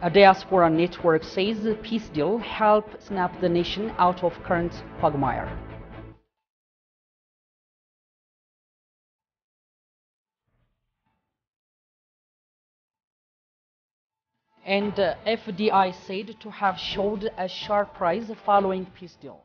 A diaspora network says the peace deal helped snap the nation out of current quagmire. And FDI said to have showed a sharp rise following peace deal.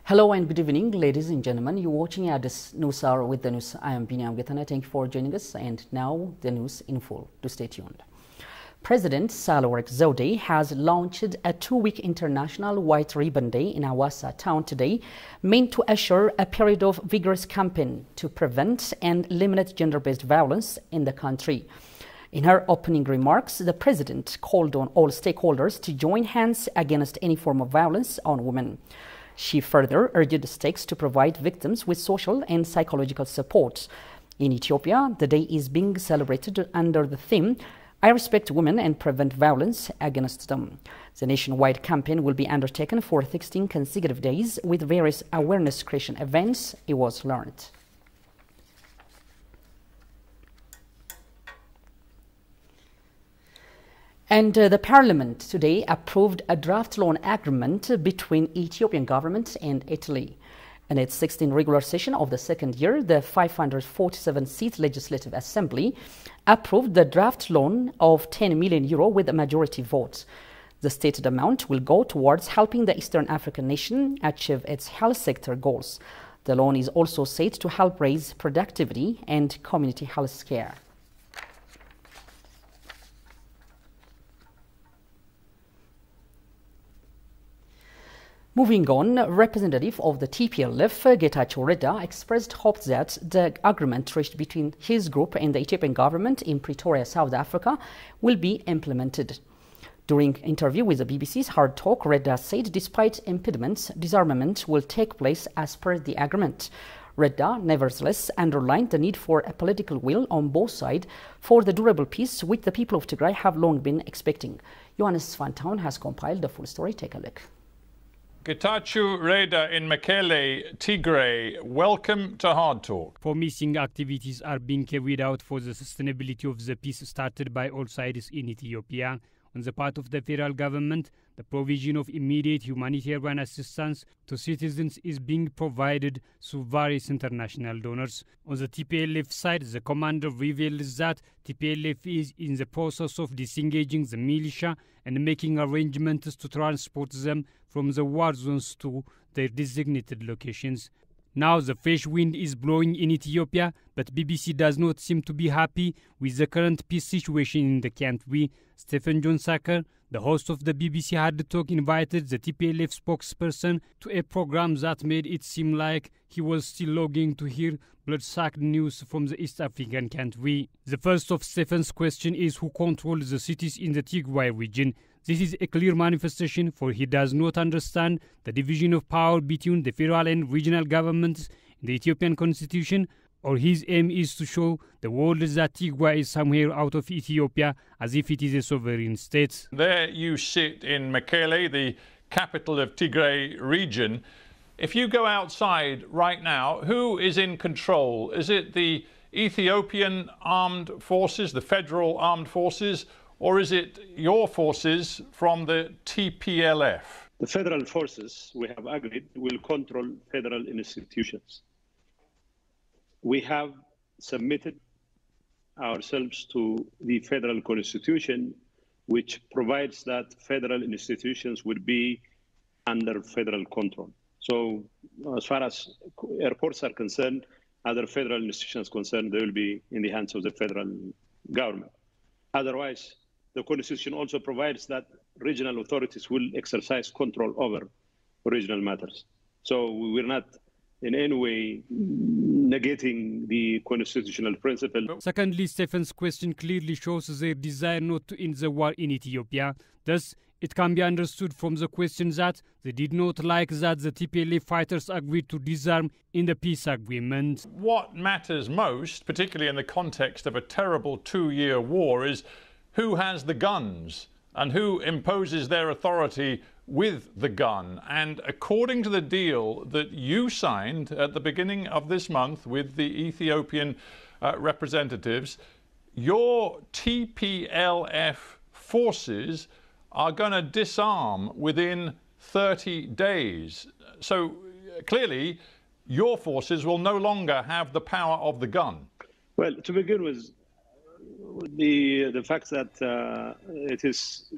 Hello and good evening, ladies and gentlemen. You're watching Addis News Hour with the news. I am Binyam Getana. Thank you for joining us. And now the news in full. To stay tuned. President Sahle-Work Zewde has launched a 2-week International White Ribbon Day in Hawassa town today, meant to assure a period of vigorous campaign to prevent and eliminate gender-based violence in the country. In her opening remarks, the president called on all stakeholders to join hands against any form of violence on women. She further urged the states to provide victims with social and psychological support. In Ethiopia, the day is being celebrated under the theme, I respect women and prevent violence against them. The nationwide campaign will be undertaken for 16 consecutive days with various awareness creation events, it was learned. And the Parliament today approved a draft loan agreement between Ethiopian government and Italy. In its 16th regular session of the second year, the 547-seat Legislative Assembly approved the draft loan of €10 million with a majority vote. The stated amount will go towards helping the Eastern African nation achieve its health sector goals. The loan is also said to help raise productivity and community health care. Moving on, representative of the TPLF, Getachew Reda, expressed hope that the agreement reached between his group and the Ethiopian government in Pretoria, South Africa, will be implemented. During an interview with the BBC's Hard Talk, Reda said despite impediments, disarmament will take place as per the agreement. Reda, nevertheless, underlined the need for a political will on both sides for the durable peace which the people of Tigray have long been expecting. Johannes van Town has compiled the full story. Take a look. Getachew Reda in Mekele, Tigray, welcome to Hard Talk. Promising activities are being carried out for the sustainability of the peace started by all sides in Ethiopia. On the part of the federal government, the provision of immediate humanitarian assistance to citizens is being provided through various international donors. On the TPLF side, the commander revealed that TPLF is in the process of disengaging the militia and making arrangements to transport them from the war zones to their designated locations. Now the fresh wind is blowing in Ethiopia, but BBC does not seem to be happy with the current peace situation in the country. Stephen John Sacker, the host of the BBC Hard Talk, invited the TPLF spokesperson to a program that made it seem like he was still longing to hear blood-sucked news from the East African country. The first of Stephen's question is who controls the cities in the Tigray region. This is a clear manifestation, for he does not understand the division of power between the federal and regional governments in the Ethiopian constitution, or his aim is to show the world that Tigray is somewhere out of Ethiopia as if it is a sovereign state. There you sit in Mekele, the capital of Tigray region. If you go outside right now, who is in control? Is it the Ethiopian armed forces, the federal armed forces, or is it your forces from the TPLF? The federal forces, we have agreed, will control federal institutions. We have submitted ourselves to the federal constitution, which provides that federal institutions would be under federal control. So as far as airports are concerned, other federal institutions concerned, they will be in the hands of the federal government. Otherwise, the Constitution also provides that regional authorities will exercise control over regional matters. So we will not in any way negating the constitutional principle. Secondly, Stephen's question clearly shows their desire not to end the war in Ethiopia. Thus, it can be understood from the question that they did not like that the TPLF fighters agreed to disarm in the peace agreement. What matters most, particularly in the context of a terrible 2-year war, is who has the guns and who imposes their authority with the gun. And according to the deal that you signed at the beginning of this month with the Ethiopian representatives, your TPLF forces are going to disarm within 30 days. So clearly, your forces will no longer have the power of the gun. Well, to begin with, the fact that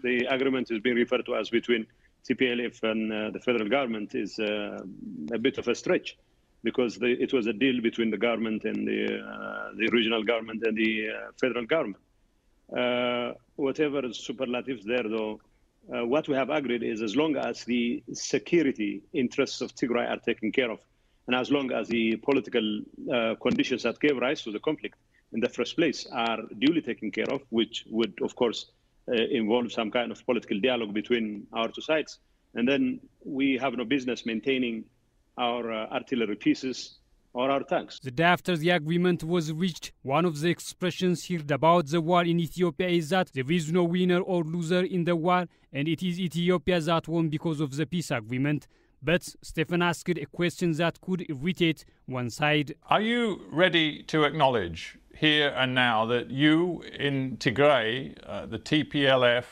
the agreement is being referred to as between TPLF and the federal government is a bit of a stretch, because it was a deal between the government and the regional government and the federal government. Whatever superlatives there, though, what we have agreed is as long as the security interests of Tigray are taken care of, and as long as the political conditions that gave rise to the conflict in the first place are duly taken care of, which would, of course, involve some kind of political dialogue between our two sides, and then we have no business maintaining our artillery pieces or our tanks. The day after the agreement was reached, one of the expressions heard about the war in Ethiopia is that there is no winner or loser in the war, and it is Ethiopia that won because of the peace agreement. But Stephen asked a question that could irritate one side. Are you ready to acknowledge here and now that you in Tigray, the TPLF,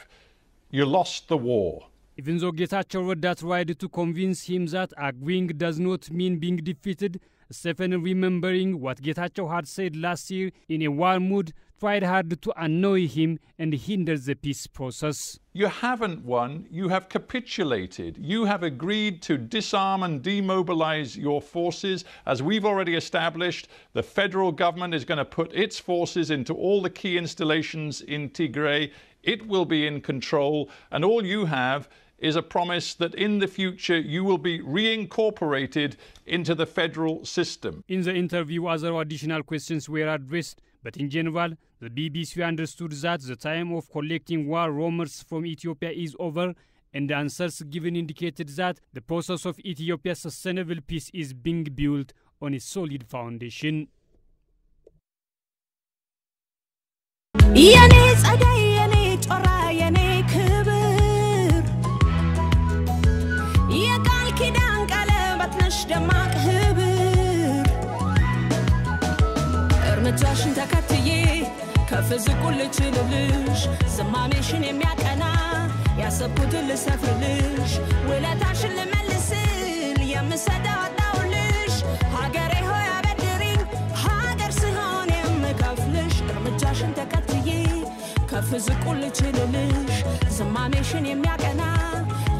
you lost the war? Even though Getachew Reda tried to convince him that agreeing does not mean being defeated, Stephen, remembering what Getachew had said last year in a war mood, tried hard to annoy him and hinder the peace process. You haven't won, you have capitulated. You have agreed to disarm and demobilize your forces. As we've already established, the federal government is going to put its forces into all the key installations in Tigray. It will be in control, and all you have is a promise that in the future you will be reincorporated into the federal system. In the interview, other additional questions were addressed, but in general, the BBC understood that the time of collecting war rumors from Ethiopia is over, and the answers given indicated that the process of Ethiopia's sustainable peace is being built on a solid foundation. እርምጃሽን ተከትዬ ከፍ ዝቅ ልችልልሽ ዝማሜሽን የሚያቀና ያሰብኩትን ልሰፍርልሽ ውለታሽን ልመልስል የምሰጠው አጣውልሽ ሀገሬ ሆይ አበድሪኝ ሀገር ስሆን የምከፍልሽ እርምጃሽን ተከትዬ ከፍ ዝቅ ልችልልሽ ዝማሜሽን የሚያቀና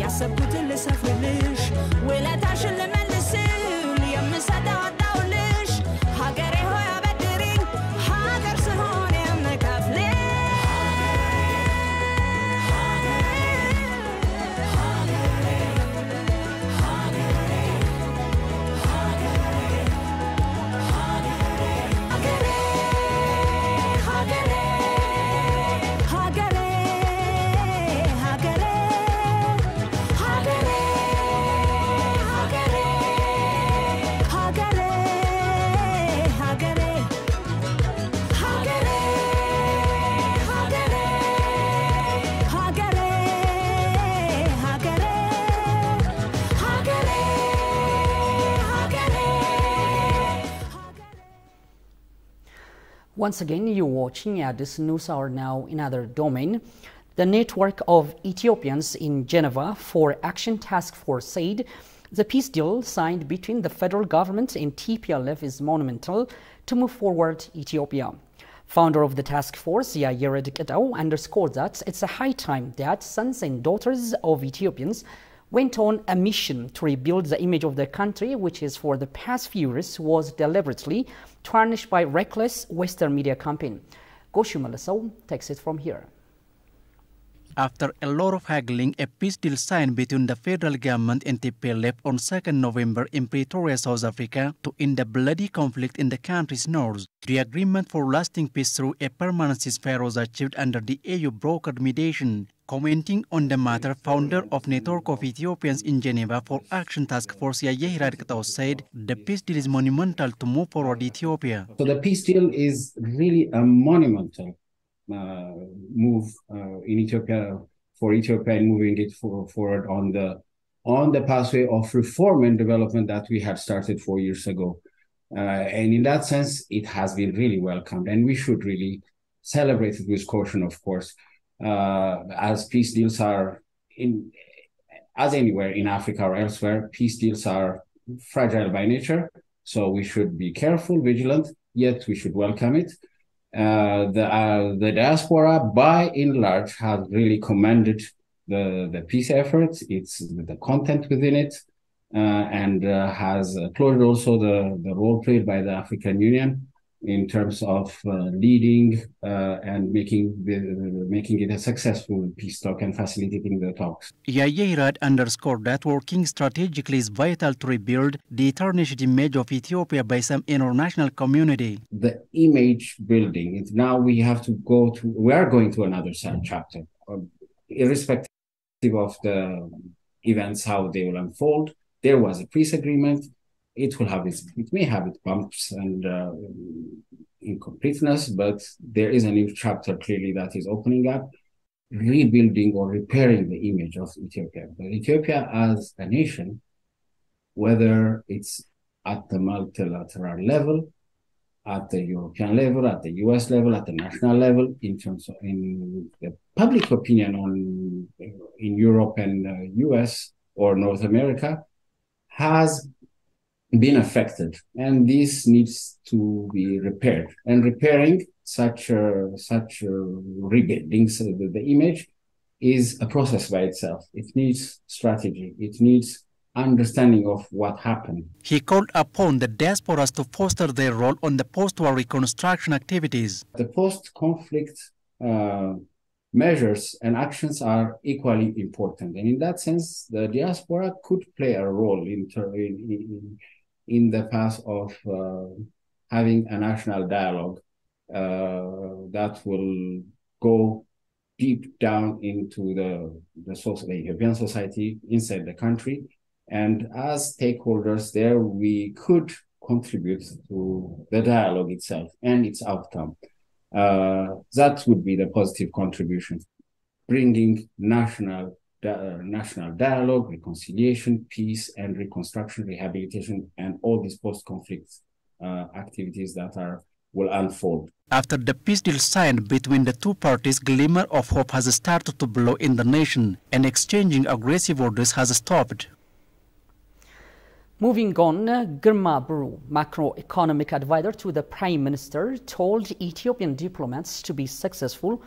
ያሰብኩትን ልሰፍርልሽ ውለታሽን ልመልስል የምሰጠው አጣውልሽ ሀገሬ ሆይ Once again, you're watching Addis News Hour now in another domain. The network of Ethiopians in Geneva for Action Task Force said the peace deal signed between the federal government and TPLF is monumental to move forward Ethiopia. Founder of the task force, Yair Edgedau, underscored that it's a high time that sons and daughters of Ethiopians went on a mission to rebuild the image of their country, which is for the past few years was deliberately tarnished by reckless Western media campaign. Goshu Malasau takes it from here. after a lot of haggling, a peace deal signed between the federal government and TPLF on 2nd November in Pretoria, South Africa, to end the bloody conflict in the country's north. The agreement for lasting peace through a permanent ceasefire was achieved under the AU brokered mediation. Commenting on the matter, founder of Network of Ethiopians in Geneva for Action Task Force, Yahya Hirad Ketao, said the peace deal is monumental to move forward Ethiopia. So the peace deal is really a monumental move in Ethiopia, for Ethiopia, and moving it forward on the pathway of reform and development that we had started 4 years ago. And in that sense, it has been really welcomed, and we should really celebrate it with caution, of course. As peace deals are as anywhere in Africa or elsewhere, peace deals are fragile by nature. So we should be careful, vigilant, yet we should welcome it. The diaspora, by and large, has really commended the peace efforts, the content within it, and has applauded also the role played by the African Union in terms of leading and making it a successful peace talk and facilitating the talks. Yahya Hirad underscored that working strategically is vital to rebuild the tarnished image of Ethiopia by some international community. The image building, now we are going to another chapter, irrespective of the events, how they will unfold. There was a peace agreement. It may have its bumps and incompleteness, but there is a new chapter clearly that is opening up, rebuilding or repairing the image of Ethiopia. But Ethiopia as a nation, whether it's at the multilateral level, at the European level, at the US level, at the national level, in the public opinion in Europe and US or North America, has been affected, and this needs to be repaired. And repairing such rebuilding the image is a process by itself. It needs strategy. It needs understanding of what happened. He called upon the diasporas to foster their role on the post-war reconstruction activities. The post-conflict measures and actions are equally important, and in that sense, the diaspora could play a role in the path of having a national dialogue that will go deep down into the Ethiopian society inside the country. And as stakeholders there, we could contribute to the dialogue itself and its outcome. That would be the positive contribution, bringing national dialogue, reconciliation, peace and reconstruction, rehabilitation, and all these post-conflict activities that will unfold. After the peace deal signed between the two parties, glimmer of hope has started to blow in the nation, and exchanging aggressive orders has stopped. Moving on, Girma Buru, macroeconomic advisor to the Prime Minister, told Ethiopian diplomats to be successful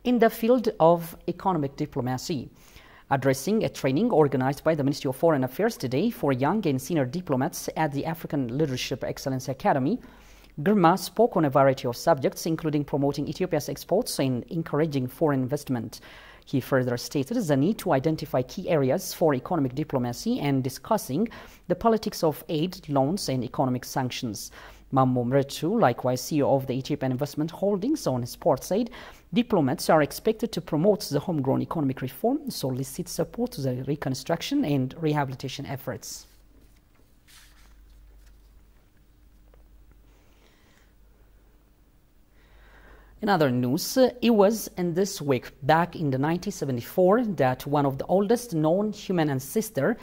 in the field of economic diplomacy. Addressing a training organized by the Ministry of Foreign Affairs today for young and senior diplomats at the African Leadership Excellence Academy, Girma spoke on a variety of subjects, including promoting Ethiopia's exports and encouraging foreign investment. He further stated the need to identify key areas for economic diplomacy and discussing the politics of aid, loans, and economic sanctions. Mammo Mretu, likewise CEO of the Ethiopian Investment Holdings, on sports aid, diplomats are expected to promote the homegrown economic reform, solicit support to the reconstruction and rehabilitation efforts. In other news, it was in this week, back in 1974, that one of the oldest known human ancestor,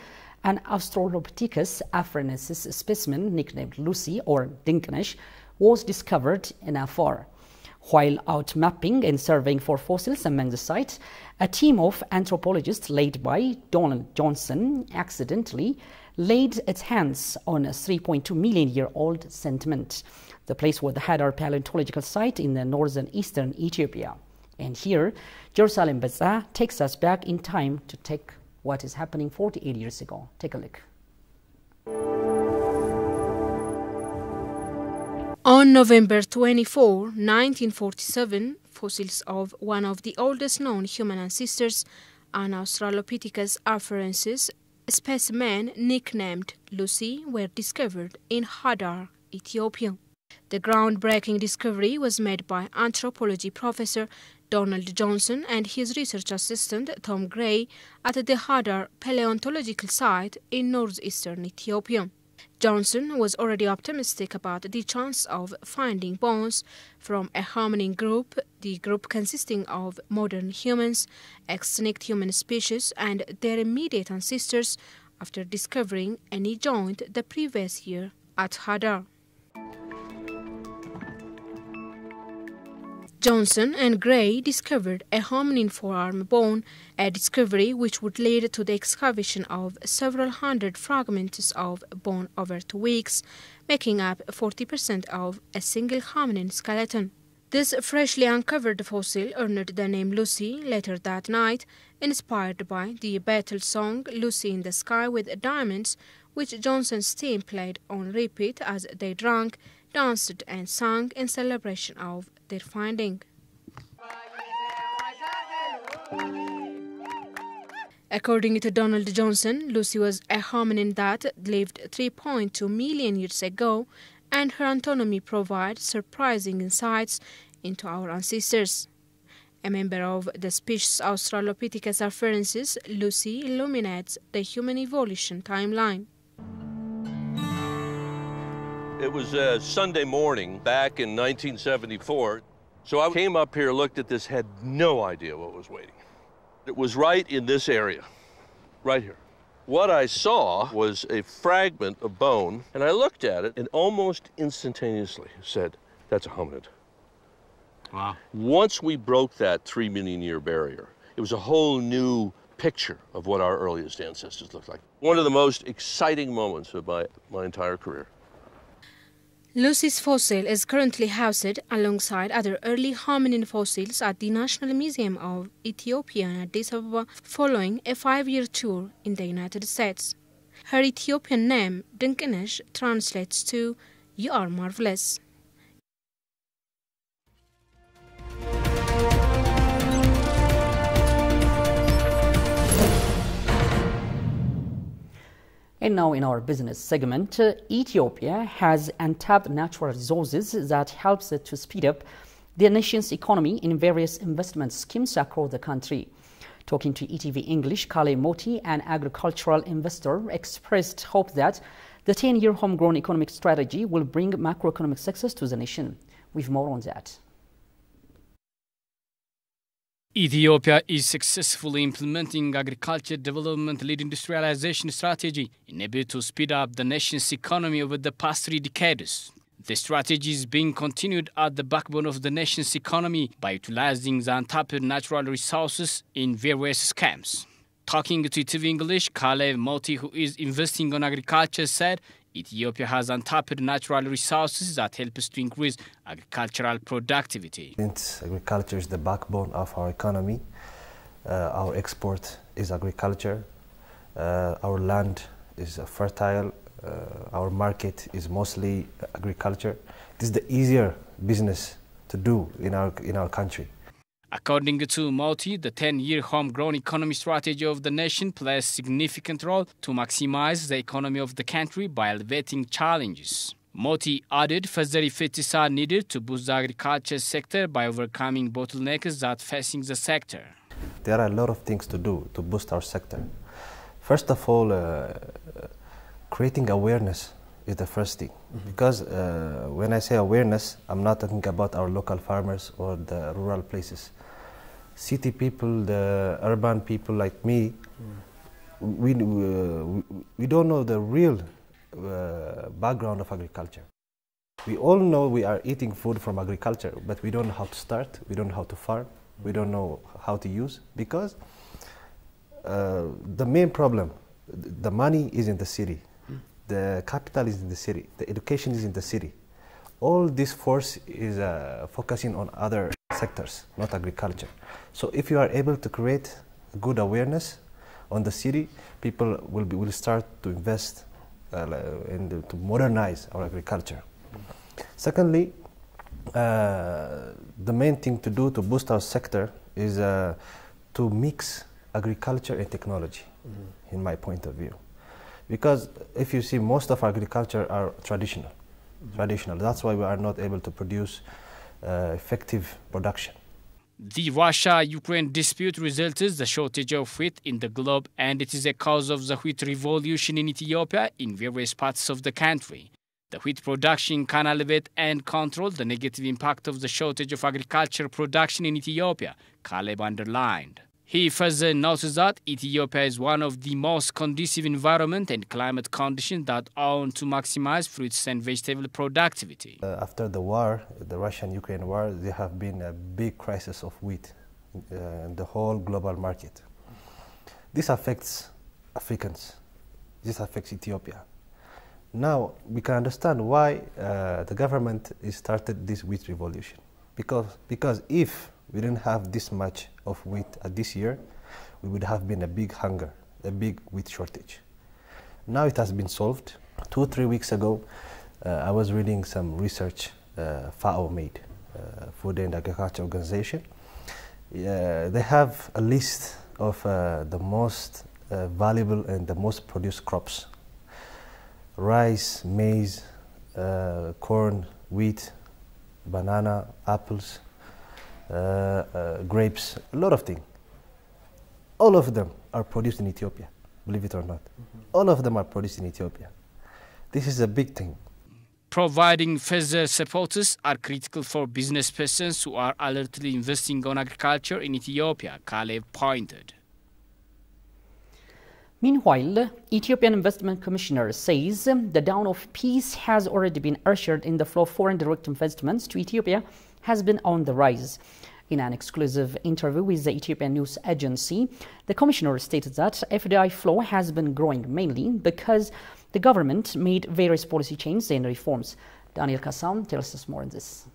an Australopithecus afarensis specimen nicknamed Lucy or Dinkinesh, was discovered in Afar. While out mapping and surveying for fossils among the sites, a team of anthropologists led by Donald Johnson accidentally laid its hands on a 3.2 million year old sediment. The place was the Hadar paleontological site in the northern eastern Ethiopia. And here, Jerusalem Baza takes us back in time to take what is happening 48 years ago. Take a look. On November 24, 1947, fossils of one of the oldest known human ancestors, an Australopithecus afarensis specimen nicknamed Lucy, were discovered in Hadar, Ethiopia. The groundbreaking discovery was made by anthropology professor Donald Johnson and his research assistant Tom Gray at the Hadar paleontological site in northeastern Ethiopia. Johnson was already optimistic about the chance of finding bones from a hominin group, the group consisting of modern humans, extinct human species, and their immediate ancestors, after discovering a knee joint the previous year at Hadar. Johnson and Gray discovered a hominin forearm bone, a discovery which would lead to the excavation of several hundred fragments of bone over 2 weeks, making up 40% of a single hominin skeleton. This freshly uncovered fossil earned the name Lucy later that night, inspired by the battle song Lucy in the Sky with Diamonds, which Johnson's team played on repeat as they drank, danced and sang in celebration of their finding. According to Donald Johnson, Lucy was a hominin that lived 3.2 million years ago, and her anatomy provides surprising insights into our ancestors. A member of the species Australopithecus afarensis, Lucy illuminates the human evolution timeline. It was a Sunday morning back in 1974. So I came up here, looked at this, had no idea what was waiting. It was right in this area, right here. What I saw was a fragment of bone, and I looked at it and almost instantaneously said, that's a hominid. Wow. Once we broke that 3 million year barrier, it was a whole new picture of what our earliest ancestors looked like. One of the most exciting moments of my entire career. Lucy's fossil is currently housed alongside other early hominin fossils at the National Museum of Ethiopia in Addis Ababa following a 5-year tour in the United States. Her Ethiopian name, Dinkinesh, translates to "You are marvelous." And now in our business segment, Ethiopia has untapped natural resources that helps it to speed up the nation's economy in various investment schemes across the country. Talking to ETV English, Kale Moti, an agricultural investor, expressed hope that the 10-year homegrown economic strategy will bring macroeconomic success to the nation. With more on that. Ethiopia is successfully implementing agriculture development-led industrialization strategy in a bid to speed up the nation's economy over the past 3 decades. The strategy is being continued at the backbone of the nation's economy by utilizing the untapped natural resources in various schemes. Talking to ETV English, Kale Moti, who is investing on agriculture, said Ethiopia has untapped natural resources that help us to increase agricultural productivity. Since agriculture is the backbone of our economy, our export is agriculture, our land is fertile, our market is mostly agriculture. This is the easier business to do in our country. According to Moti, the 10-year homegrown economy strategy of the nation plays a significant role to maximize the economy of the country by elevating challenges. Moti added further efforts are needed to boost the agriculture sector by overcoming bottlenecks that facing the sector. There are a lot of things to do to boost our sector. First of all, creating awareness is the first thing. Because when I say awareness, I'm not talking about our local farmers or the rural places. City people, the urban people like me, we don't know the real background of agriculture. We all know we are eating food from agriculture, but we don't know how to start, we don't know how to farm, we don't know how to use, because the main problem, the money is in the city, the capital is in the city, the education is in the city. All this force is focusing on other sectors, not agriculture. So if you are able to create good awareness on the city, people will start to invest to modernize our agriculture. Secondly, the main thing to do to boost our sector is to mix agriculture and technology, in my point of view. Because if you see, most of agriculture are traditional. That's why we are not able to produce effective production. The Russia-Ukraine dispute resulted in the shortage of wheat in the globe, and it is a cause of the wheat revolution in Ethiopia in various parts of the country. The wheat production can alleviate and control the negative impact of the shortage of agricultural production in Ethiopia, Caleb underlined. He further noted that Ethiopia is one of the most conducive environment and climate conditions that own to maximize fruits and vegetable productivity. After the war, the Russian-Ukraine war, there have been a big crisis of wheat in the whole global market. This affects Africans. This affects Ethiopia. Now we can understand why the government started this wheat revolution. Because if we didn't have this much of wheat this year, we would have been a big hunger, a big wheat shortage. Now it has been solved. 2 or 3 weeks ago, I was reading some research FAO made, Food and Agriculture Organization. They have a list of the most valuable and the most produced crops: rice, maize, corn, wheat, banana, apples, grapes, a lot of things. All of them are produced in Ethiopia, believe it or not. All of them are produced in Ethiopia. This is a big thing. Providing further supports are critical for business persons who are alertly investing on agriculture in Ethiopia, Caleb pointed. Meanwhile, Ethiopian Investment Commissioner says the dawn of peace has already been ushered in the flow of foreign direct investments to Ethiopia has been on the rise. In an exclusive interview with the Ethiopian news agency, the commissioner stated that FDI flow has been growing mainly because the government made various policy changes and reforms. Daniel Kassam tells us more on this.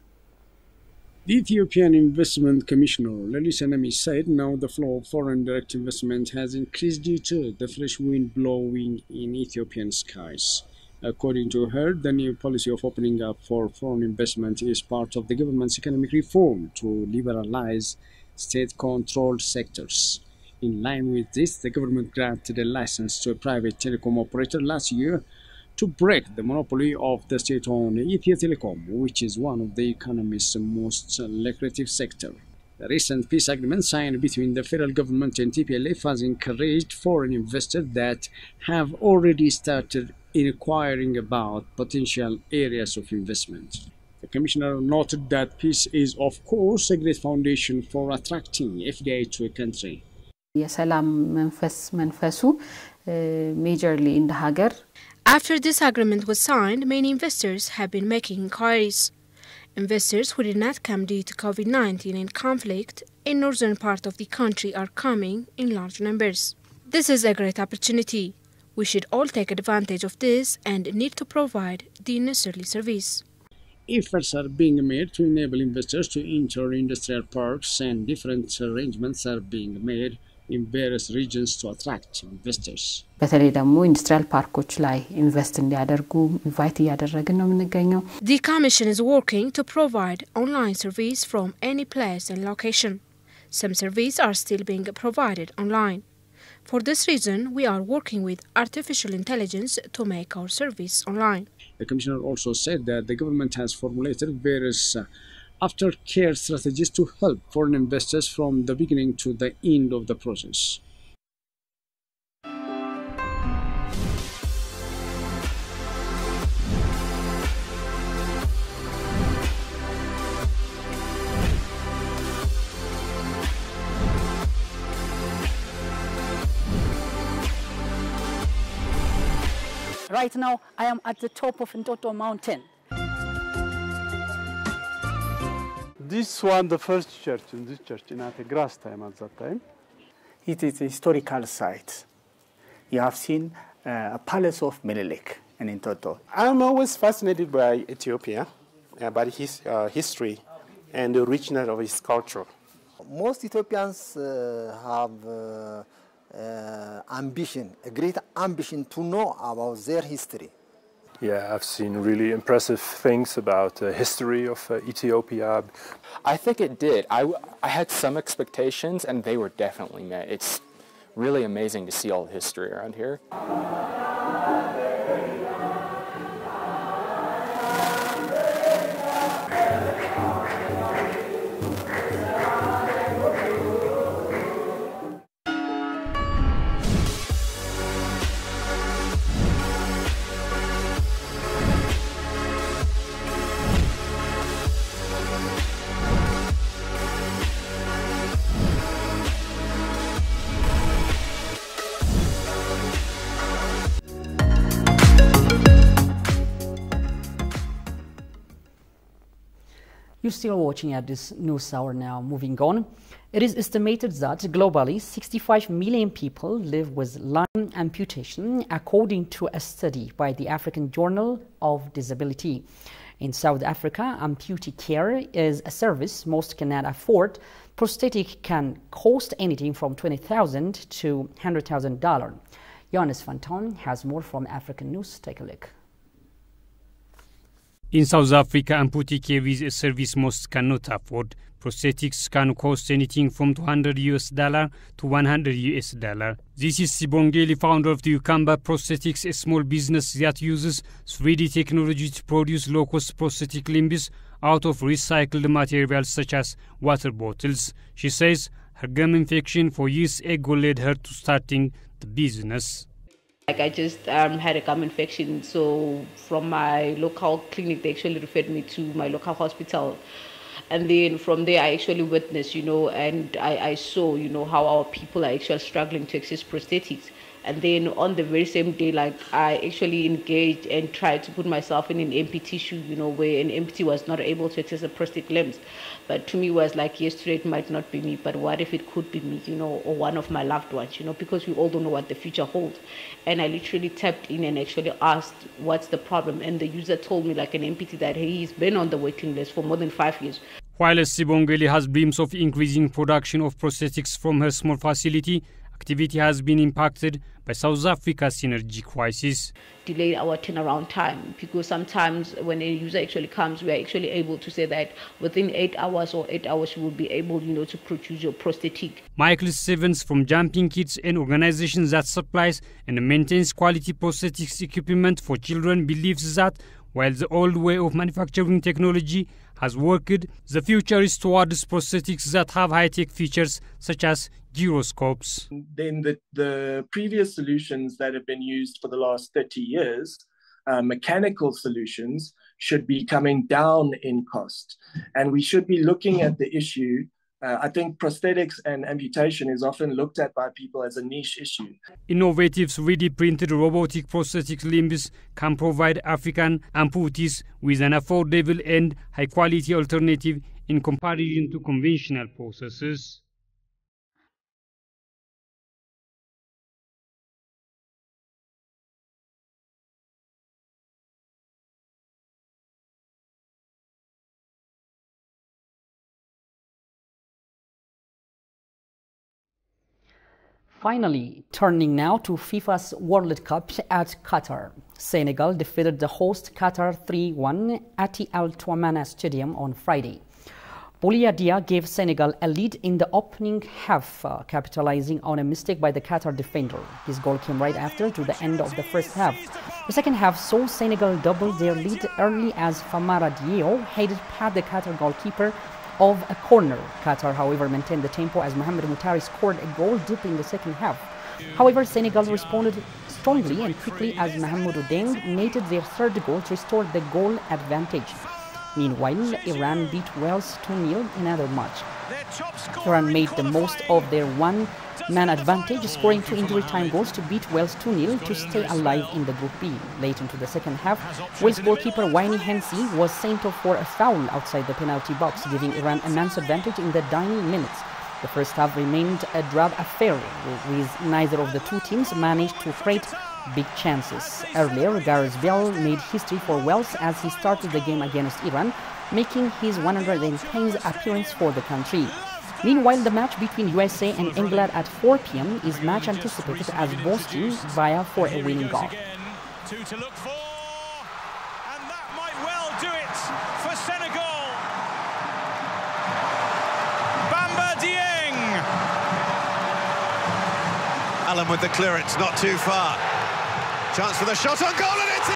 The Ethiopian Investment Commissioner, Lelis Enemi, said now the flow of foreign direct investment has increased due to the fresh wind blowing in Ethiopian skies. According to her, the new policy of opening up for foreign investment is part of the government's economic reform to liberalize state-controlled sectors. In line with this, the government granted a license to a private telecom operator last year to break the monopoly of the state-owned Ethio Telecom, which is one of the economy's most lucrative sectors. The recent peace agreement signed between the federal government and TPLF has encouraged foreign investors that have already started inquiring about potential areas of investment. The commissioner noted that peace is, of course, a great foundation for attracting FDI to a country. የሰላም መንፈሱ majorly in the ሀገር. After this agreement was signed, many investors have been making inquiries. Investors who did not come due to COVID-19 and conflict in northern part of the country are coming in large numbers. This is a great opportunity. We should all take advantage of this and need to provide the necessary service. Efforts are being made to enable investors to enter industrial parks, and different arrangements are being made in various regions to attract investors. በተለይ ደግሞ ኢንዱስትሪያል ፓርኮች ላይ ኢንቨስት እንዲያደርጉ ኢንቫይት እያደረግን ነው የምንገኘው. The Commission is working to provide online service from any place and location. Some services are still being provided online. For this reason, we are working with artificial intelligence to make our service online. The Commissioner also said that the government has formulated various aftercare strategies to help foreign investors from the beginning to the end of the process. Right now, I am at the top of Ntoto Mountain. This one, the first church in this church, in at a grass time at that time. It is a historical site. You have seen a palace of Menelik in Ntoto. I'm always fascinated by Ethiopia, by his history and the richness of his culture. Most Ethiopians have ambition, a great ambition to know about their history. Yeah, I've seen really impressive things about the history of Ethiopia. I think it did. I had some expectations, and they were definitely met. It's really amazing to see all the history around here. You're still watching at this news hour now. Moving on, it is estimated that globally 65 million people live with limb amputation, according to a study by the African Journal of Disability. In South Africa, amputee care is a service most cannot afford. Prosthetic can cost anything from $20,000 to $100,000. Johannes van Ton has more from African News. Take a look. In South Africa, amputee care is a service most cannot afford. Prosthetics can cost anything from $200 to $100. This is Sibongeli, founder of the Ukamba Prosthetics, a small business that uses 3D technology to produce low-cost prosthetic limbs out of recycled materials such as water bottles. She says her gum infection for years ago led her to starting the business. Like I just had a gum infection, so from my local clinic, they actually referred me to my local hospital. And then from there, I actually witnessed, and I saw, how our people are actually struggling to access prosthetics. And then on the very same day, I actually engaged and tried to put myself in an amputee shoe, where an amputee was not able to access the prosthetic limbs. But to me, it was like, yesterday it might not be me, but what if it could be me, or one of my loved ones, because we all don't know what the future holds. And I literally tapped in and actually asked, what's the problem? And the user told me, like an amputee, that he's been on the waiting list for more than 5 years. While Sibongeli has dreams of increasing production of prosthetics from her small facility, activity has been impacted by South Africa's energy crisis. Delayed our turnaround time, because sometimes when a user actually comes, we are actually able to say that within 8 hours or 8 hours you will be able, to produce your prosthetic. Michael Stevens from Jumping Kids, an organization that supplies and maintains quality prosthetics equipment for children, believes that while the old way of manufacturing technology has worked, the future is towards prosthetics that have high-tech features such as gyroscopes. Then the previous solutions that have been used for the last 30 years, mechanical solutions, should be coming down in cost. And we should be looking at the issue. I think prosthetics and amputation is often looked at by people as a niche issue. Innovative 3D printed robotic prosthetic limbs can provide African amputees with an affordable and high quality alternative in comparison to conventional processes. Finally, turning now to FIFA's World Cup at Qatar. Senegal defeated the host Qatar 3-1 at the Al Tuamana Stadium on Friday. Boulia Dia gave Senegal a lead in the opening half, capitalizing on a mistake by the Qatar defender. His goal came right after to the end of the first half. The second half saw Senegal double their lead early as Famara Diédhiou headed past the Qatar goalkeeper of a corner. Qatar, however, maintained the tempo as Mohamed Moutari scored a goal deep in the second half. However, Senegal responded strongly and quickly as Mahamadou Deng netted their third goal to restore the goal advantage. Meanwhile, Iran beat Wales 2-0 in another match. Iran made the most of their one-man advantage, scoring 2 injury time goals to beat Wales 2-0 to stay alive in the Group B. Late into the second half, Wales goalkeeper Wayne Hensey was sent off for a foul outside the penalty box, giving Iran a man's advantage in the dying minutes. The first half remained a drab affair, with neither of the two teams managed to create big chances. Earlier, Gareth Bale made history for Wales as he started the game against Iran, making his 110th appearance for the country. Meanwhile, the match between USA and England at 4 p.m. is much anticipated as both teams vie for a winning goal. Allen with the clearance, not too far. Chance for the shot on goal, and it's